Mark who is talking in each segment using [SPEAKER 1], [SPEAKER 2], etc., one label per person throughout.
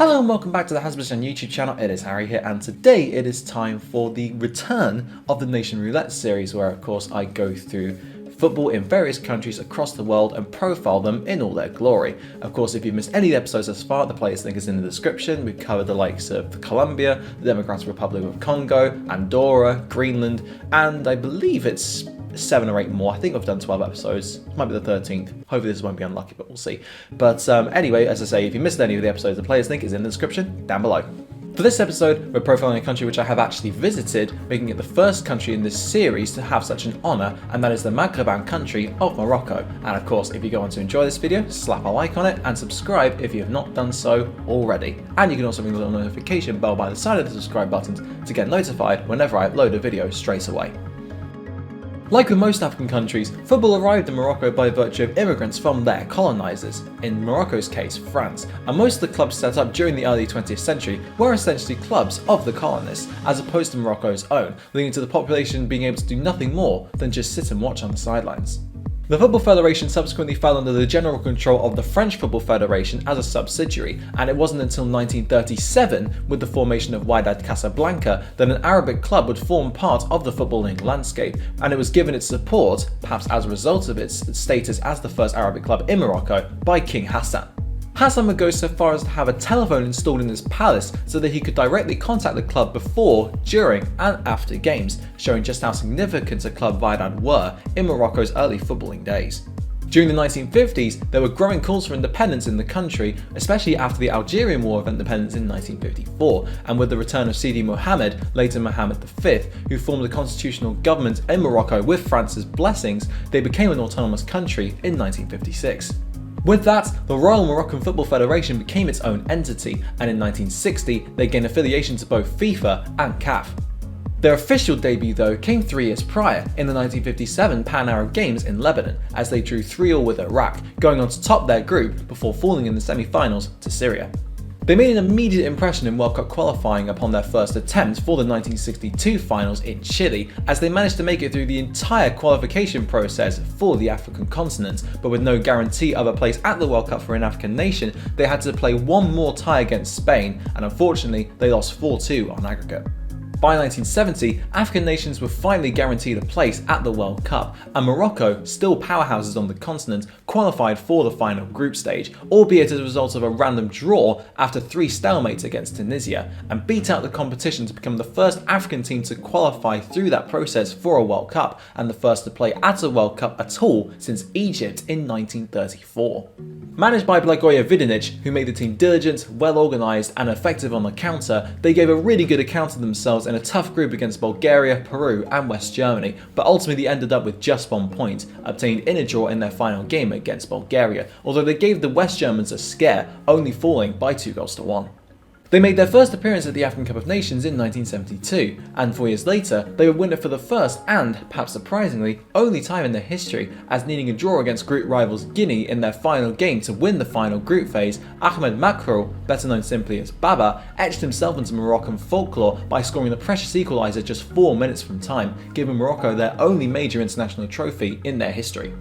[SPEAKER 1] Hello and welcome back to the Hazzabhajan YouTube channel. It is Harry here, and today it is time for the return of the Nation Roulette series, where of course I go through football in various countries across the world and profile them in all their glory. Of course, if you've missed any of the episodes thus far, the playlist link is in the description. We've covered the likes of Colombia, the Democratic Republic of Congo, Andorra, Greenland, and I believe it's 7 or 8 more. I think I've done 12 episodes. Might be the 13th. Hopefully this won't be unlucky, but we'll see. But anyway, as I say, if you missed any of the episodes, the playlist link is in the description down below. For this episode, we're profiling a country which I have actually visited, making it the first country in this series to have such an honour, and that is the Maghreban country of Morocco. And of course, if you go on to enjoy this video, slap a like on it and subscribe if you have not done so already. And you can also ring the little notification bell by the side of the subscribe button to get notified whenever I upload a video straight away. Like with most African countries, football arrived in Morocco by virtue of immigrants from their colonisers, in Morocco's case France, and most of the clubs set up during the early 20th century were essentially clubs of the colonists, as opposed to Morocco's own, leading to the population being able to do nothing more than just sit and watch on the sidelines. The Football Federation subsequently fell under the general control of the French Football Federation as a subsidiary, and it wasn't until 1937, with the formation of Wydad Casablanca, that an Arabic club would form part of the footballing landscape, and it was given its support, perhaps as a result of its status as the first Arabic club in Morocco, by King Hassan. Hassan would go so far as to have a telephone installed in his palace so that he could directly contact the club before, during and after games, showing just how significant a club Wydad were in Morocco's early footballing days. During the 1950s, there were growing calls for independence in the country, especially after the Algerian War of Independence in 1954, and with the return of Sidi Mohammed, later Mohammed V, who formed a constitutional government in Morocco with France's blessings, they became an autonomous country in 1956. With that, the Royal Moroccan Football Federation became its own entity, and in 1960 they gained affiliation to both FIFA and CAF. Their official debut though came 3 years prior, in the 1957 Pan-Arab Games in Lebanon, as they drew 3-3 with Iraq, going on to top their group before falling in the semi-finals to Syria. They made an immediate impression in World Cup qualifying upon their first attempt for the 1962 finals in Chile, as they managed to make it through the entire qualification process for the African continent, but with no guarantee of a place at the World Cup for an African nation, they had to play one more tie against Spain, and unfortunately they lost 4-2 on aggregate. By 1970, African nations were finally guaranteed a place at the World Cup, and Morocco, still powerhouses on the continent, qualified for the final group stage, albeit as a result of a random draw after 3 stalemates against Tunisia, and beat out the competition to become the first African team to qualify through that process for a World Cup, and the first to play at a World Cup at all since Egypt in 1934. Managed by Blagoje Vidic, who made the team diligent, well organised and effective on the counter, they gave a really good account of themselves in a tough group against Bulgaria, Peru and West Germany, but ultimately ended up with just 1 point, obtained in a draw in their final game against Bulgaria, although they gave the West Germans a scare, only falling by 2-1. They made their first appearance at the African Cup of Nations in 1972, and 4 years later, they would win it for the first and, perhaps surprisingly, only time in their history, as needing a draw against group rivals Guinea in their final game to win the final group phase. Ahmed Makroul, better known simply as Baba, etched himself into Moroccan folklore by scoring the precious equaliser just 4 minutes from time, giving Morocco their only major international trophy in their history.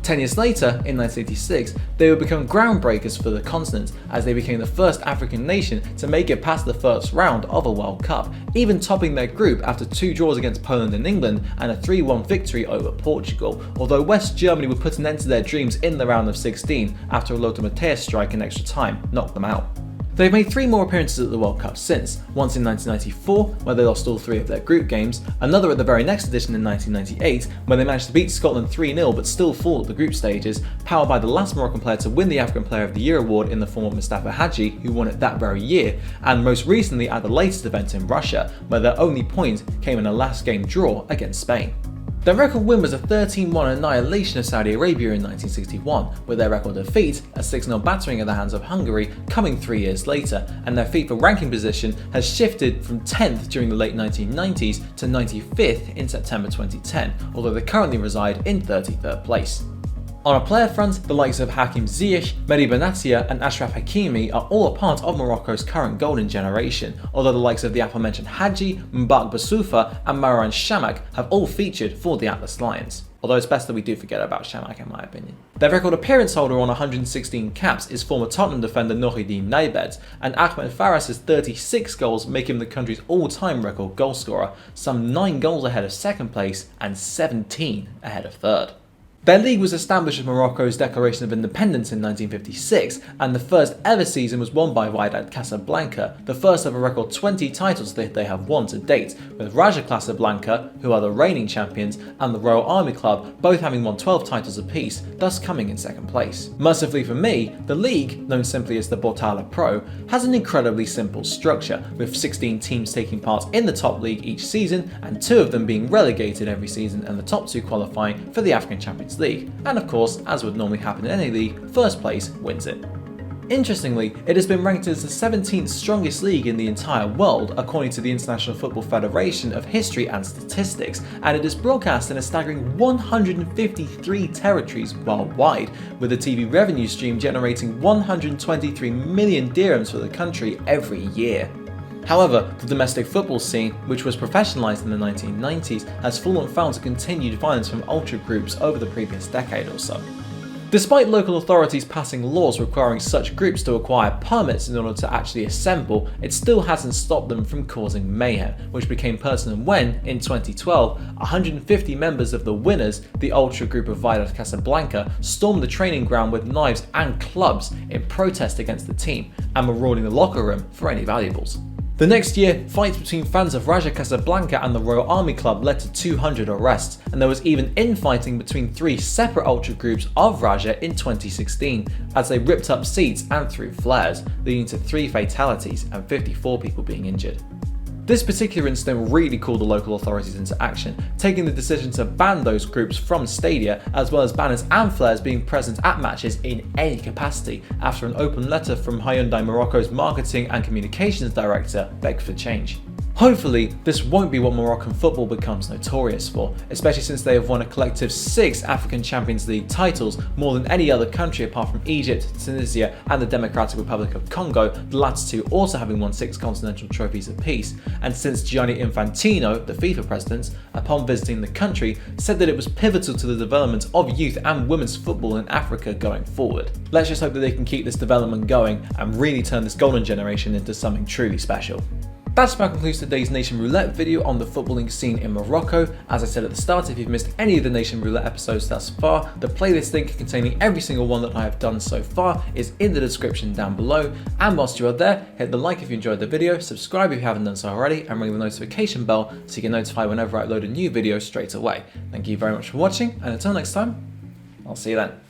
[SPEAKER 1] 10 years later, in 1986, they would become groundbreakers for the continent, as they became the first African nation to make it past the first round of a World Cup, even topping their group after 2 draws against Poland and England and a 3-1 victory over Portugal, although West Germany would put an end to their dreams in the round of 16 after a Lothar Matthäus strike in extra time knocked them out. They've made 3 more appearances at the World Cup since, once in 1994, where they lost all 3 of their group games, another at the very next edition in 1998, when they managed to beat Scotland 3-0 but still fall at the group stages, powered by the last Moroccan player to win the African Player of the Year award in the form of Mustafa Hadji, who won it that very year, and most recently at the latest event in Russia, where their only point came in a last game draw against Spain. Their record win was a 13-1 annihilation of Saudi Arabia in 1961, with their record defeat, a 6-0 battering at the hands of Hungary, coming 3 years later, and their FIFA ranking position has shifted from 10th during the late 1990s to 95th in September 2010, although they currently reside in 33rd place. On a player front, the likes of Hakim Ziyech, Mehdi Benatia and Achraf Hakimi are all a part of Morocco's current golden generation, although the likes of the aforementioned Hadji, Mbak Boussoufa and Marouane Chamakh have all featured for the Atlas Lions. although it's best that we do forget about Shamak in my opinion. Their record appearance holder on 116 caps is former Tottenham defender Nouhidine Naibet, and Ahmed Faras's 36 goals make him the country's all-time record goalscorer, some 9 goals ahead of second place and 17 ahead of third. Their league was established with Morocco's Declaration of Independence in 1956, and the first ever season was won by Wydad Casablanca, the first of a record 20 titles that they have won to date, with Raja Casablanca, who are the reigning champions, and the Royal Army Club both having won 12 titles apiece, thus coming in second place. Mercifully for me, the league, known simply as the Bortala Pro, has an incredibly simple structure, with 16 teams taking part in the top league each season, and 2 of them being relegated every season and the top 2 qualifying for the African Champions League, and of course, as would normally happen in any league, first place wins it. Interestingly, it has been ranked as the 17th strongest league in the entire world according to the International Football Federation of History and Statistics, and it is broadcast in a staggering 153 territories worldwide, with the TV revenue stream generating 123 million dirhams for the country every year. However, the domestic football scene, which was professionalised in the 1990s, has fallen foul to continued violence from ultra groups over the previous decade or so. Despite local authorities passing laws requiring such groups to acquire permits in order to actually assemble, it still hasn't stopped them from causing mayhem, which became pertinent when, in 2012, 150 members of the Winners, the ultra group of Wydad Casablanca, stormed the training ground with knives and clubs in protest against the team, and marauding the locker room for any valuables. The next year, fights between fans of Raja Casablanca and the Royal Army Club led to 200 arrests, and there was even infighting between 3 separate ultra groups of Raja in 2016, as they ripped up seats and threw flares, leading to 3 fatalities and 54 people being injured. This particular incident really called the local authorities into action, taking the decision to ban those groups from stadia, as well as banners and flares being present at matches in any capacity, after an open letter from Hyundai Morocco's Marketing and Communications Director begged for change. Hopefully, this won't be what Moroccan football becomes notorious for, especially since they have won a collective 6 African Champions League titles, more than any other country apart from Egypt, Tunisia and the Democratic Republic of Congo, the latter 2 also having won 6 continental trophies apiece, and since Gianni Infantino, the FIFA president, upon visiting the country, said that it was pivotal to the development of youth and women's football in Africa going forward. Let's just hope that they can keep this development going and really turn this golden generation into something truly special. That about concludes today's Nation Roulette video on the footballing scene in Morocco. As I said at the start, if you've missed any of the Nation Roulette episodes thus far, the playlist link containing every single one that I have done so far is in the description down below. And whilst you are there, hit the like if you enjoyed the video, subscribe if you haven't done so already, and ring the notification bell so you get notified whenever I upload a new video straight away. Thank you very much for watching, and until next time, I'll see you then.